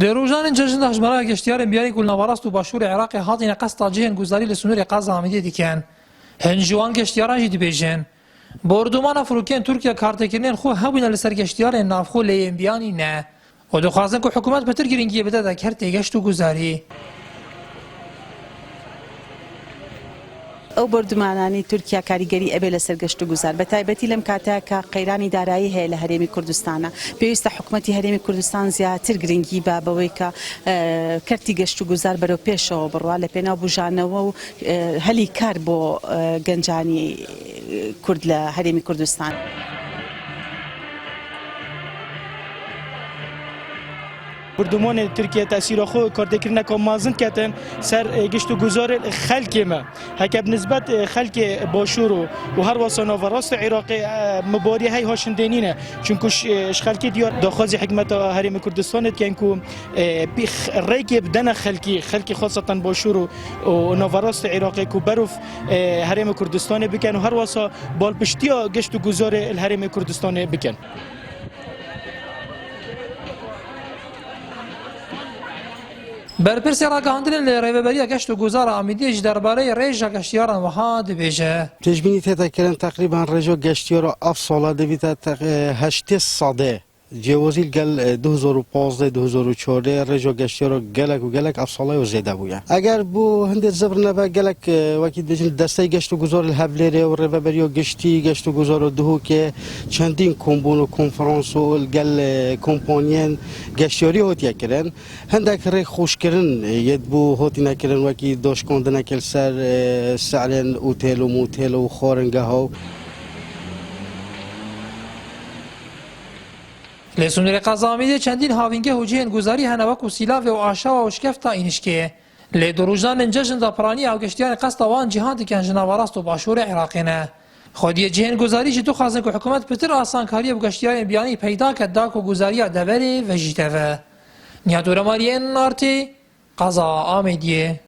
دروژان جشن هجمرا گشتیار بیاری گل نواراست و باشور عراق هاتین قصد جهن گزاری لسنور قاز آمده دیکن هنجوان گشتیاران جدی بیجن بردومان افروکین ترکیه کارتکرین خو هبوین لسر گشتیار نافخو لیم بیانی نه و دخوازن که حکومت بتر گرینگی بده دکر تیگشت و گزاری او بردمانانی تورکیا کاریگەری ئەبێ لەسەر گەشت و گوزار بە تایبەتی لەم کاتە کە قەیرانی دارایی هەیە لە هەرێمی کوردستانە پێویستە حکوومەتی هەرێمی کوردستان زیاتر گرنگی بە بەوەی کە کەرتی گەشت و گوزار بەرەو پێشەوە بڕوا لە پێناو بژانەوە و هەلی کار بۆ گەنجانی کورد لە هەرێمی کوردستان. بردمان ترکیه تأثیر خو کاردکرین که مازن کتن سر گشت و گذار خلک ما هکب نسبت خلک باشور و هر واسنا و راست عراق مباری های هاشندینینه چونکش خلکی دیار داخل حکمت هرم کردستان که انکو ریک بدن خلکی خاصتا باشور و نوراست عراق کو بروف هرم کردستان بکن و هر واسا بالپشتیا گشت و گذار الهرم کردستان بکن. برپرسی راگهاندن لرهبری گشت و گذار آمیدیش درباره ریجا گشتیاران وها دبیجه. تجمینی تکرن تقریبا ریجا گشتیار افساله دویت 8 ساده. جوازیل گل 2015-2014 ریجا گشتیار گلک افساله و زیاده بوده. اگر بو هند زبر نبا گلک وقتی بچن دسته گشت و گذار الحبلیره و رهبری گشتی گشت و گذار دهو که چندین کمبون و کنفرانس و گل کمپانیان گشتیاری هوتی کردن هندک ری خوش کردن ید بو هوتی نکردن وقتی داشت کندن کل سر سعرن اوتل و موتل و خارنگه ها. لسنور قازامیده چندین هاوینگه و جهن گذاری هنوک و سیلاف و آشا و شکفتا اینشکه لدروجان جشن دا پرانی او گشتیان قصد وان جهان دکن جناوراست و باشور عراقینه خودی جهن گذاری جدو خازن که حکومت پتر آسان کاری و گشتیان بیانی پیدا کد داک و گذاری دبری و جیتوه نیادور مالی انارتی قضا آمیدیه